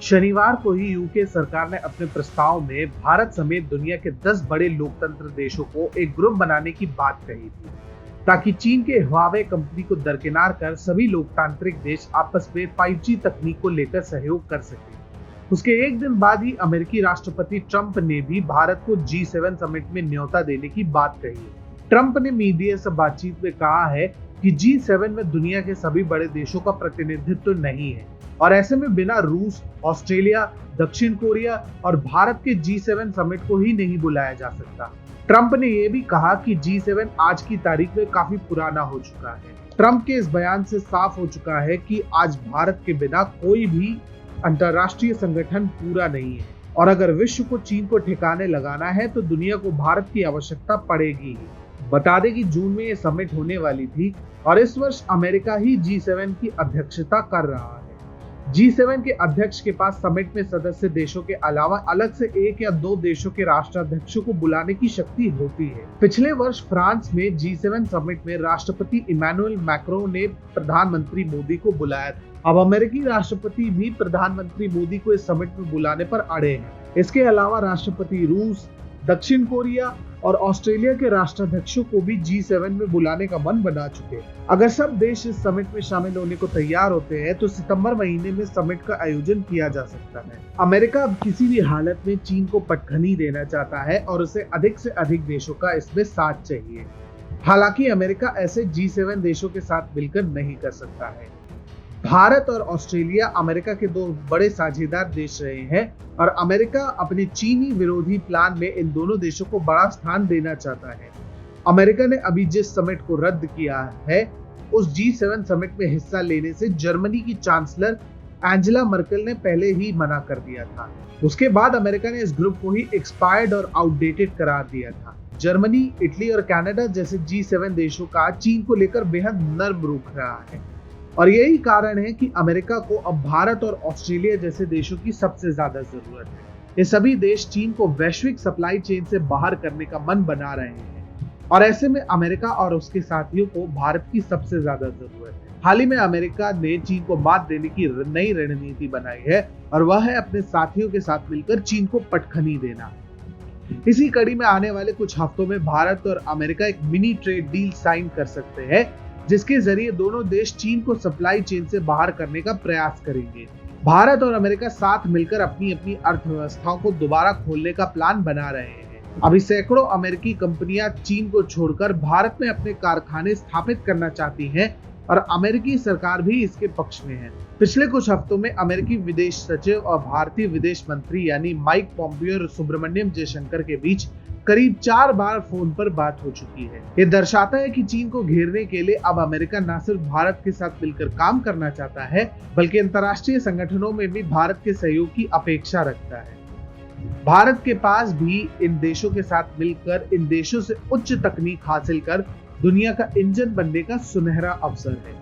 शनिवार को ही यूके सरकार ने अपने प्रस्ताव में भारत समेत दुनिया के 10 बड़े लोकतंत्र देशों को एक ग्रुप बनाने की बात कही थी, ताकि चीन के हुआवे कंपनी को दरकिनार कर सभी लोकतांत्रिक देश आपस में 5G तकनीक को लेकर सहयोग कर सके। उसके एक दिन बाद ही अमेरिकी राष्ट्रपति ट्रंप ने भी भारत को G7 समिट में न्योता देने की बात कही है। ट्रंप ने मीडिया से बातचीत में कहा है कि G7 में दुनिया के सभी बड़े देशों का प्रतिनिधित्व नहीं है और ऐसे में बिना रूस, ऑस्ट्रेलिया, दक्षिण कोरिया और भारत के G7 समिट को ही नहीं बुलाया जा सकता। ट्रंप ने यह भी कहा कि G7 आज की तारीख में काफी पुराना हो चुका है। ट्रंप के इस बयान से साफ हो चुका है कि आज भारत के बिना कोई भी अंतरराष्ट्रीय संगठन पूरा नहीं है और अगर विश्व को चीन को ठिकाने लगाना है तो दुनिया को भारत की आवश्यकता पड़ेगी ही। बता दें कि जून में ये समिट होने वाली थी और इस वर्ष अमेरिका ही G7 की अध्यक्षता कर रहा है। G7 के अध्यक्ष के पास समिट में सदस्य देशों के अलावा अलग से 1 या 2 देशों के राष्ट्राध्यक्षों को बुलाने की शक्ति होती है। पिछले वर्ष फ्रांस में G7 समिट में राष्ट्रपति इमैनुअल मैक्रोन ने प्रधानमंत्री मोदी को बुलाया था। अब अमेरिकी राष्ट्रपति भी प्रधानमंत्री मोदी को इस समिट में बुलाने पर अड़े हैं। इसके अलावा राष्ट्रपति रूस, दक्षिण कोरिया और ऑस्ट्रेलिया के राष्ट्राध्यक्षों को भी G7 में बुलाने का मन बना चुके हैं। अगर सब देश इस समिट में शामिल होने को तैयार होते हैं तो सितंबर महीने में समिट का आयोजन किया जा सकता है। अमेरिका अब किसी भी हालत में चीन को पटखनी देना चाहता है और उसे अधिक से अधिक देशों का इसमें साथ चाहिए। हालांकि अमेरिका ऐसे G7 देशों के साथ मिलकर नहीं कर सकता है। भारत और ऑस्ट्रेलिया अमेरिका के 2 बड़े साझेदार देश रहे हैं और अमेरिका अपने चीनी विरोधी प्लान में इन दोनों देशों को बड़ा स्थान देना चाहता है। अमेरिका ने अभी जिस समिट को रद्द किया है उस G7 समिट में हिस्सा लेने से जर्मनी की चांसलर एंजेला मर्केल ने पहले ही मना कर दिया था। उसके बाद अमेरिका ने इस ग्रुप को ही एक्सपायर्ड और आउटडेटेड करार दिया था। जर्मनी, इटली और कनाडा जैसे G7 देशों का चीन को लेकर बेहद नर्म रुख रहा है और यही कारण है कि अमेरिका को अब भारत और ऑस्ट्रेलिया जैसे देशों की सबसे ज्यादा जरूरत है। ये सभी देश चीन को वैश्विक सप्लाई चेन से बाहर करने का मन बना रहे हैं और ऐसे में अमेरिका और उसके साथियों को भारत की सबसे ज्यादा जरूरत है। हाल ही में अमेरिका ने चीन को मात देने की नई रणनीति बनाई है और वह है अपने साथियों के साथ मिलकर चीन को पटखनी देना। इसी कड़ी में आने वाले कुछ हफ्तों में भारत और अमेरिका एक मिनी ट्रेड डील साइन कर सकते हैं, जिसके जरिए दोनों देश चीन को सप्लाई चेन से बाहर करने का प्रयास करेंगे। भारत और अमेरिका साथ मिलकर अपनी अपनी अर्थव्यवस्थाओं को दोबारा खोलने का प्लान बना रहे हैं। अभी सैकड़ों अमेरिकी कंपनियां चीन को छोड़कर भारत में अपने कारखाने स्थापित करना चाहती हैं और अमेरिकी सरकार भी इसके पक्ष में है। पिछले कुछ हफ्तों में अमेरिकी विदेश सचिव और भारतीय विदेश मंत्री यानी माइक पॉम्पियो और सुब्रमण्यम जयशंकर के बीच करीब 4 बार फोन पर बात हो चुकी है। ये दर्शाता है कि चीन को घेरने के लिए अब अमेरिका न सिर्फ भारत के साथ मिलकर काम करना चाहता है, बल्कि अंतर्राष्ट्रीय संगठनों में भी भारत के सहयोग की अपेक्षा रखता है। भारत के पास भी इन देशों के साथ मिलकर इन देशों से उच्च तकनीक हासिल कर दुनिया का इंजन बनने का सुनहरा अवसर है।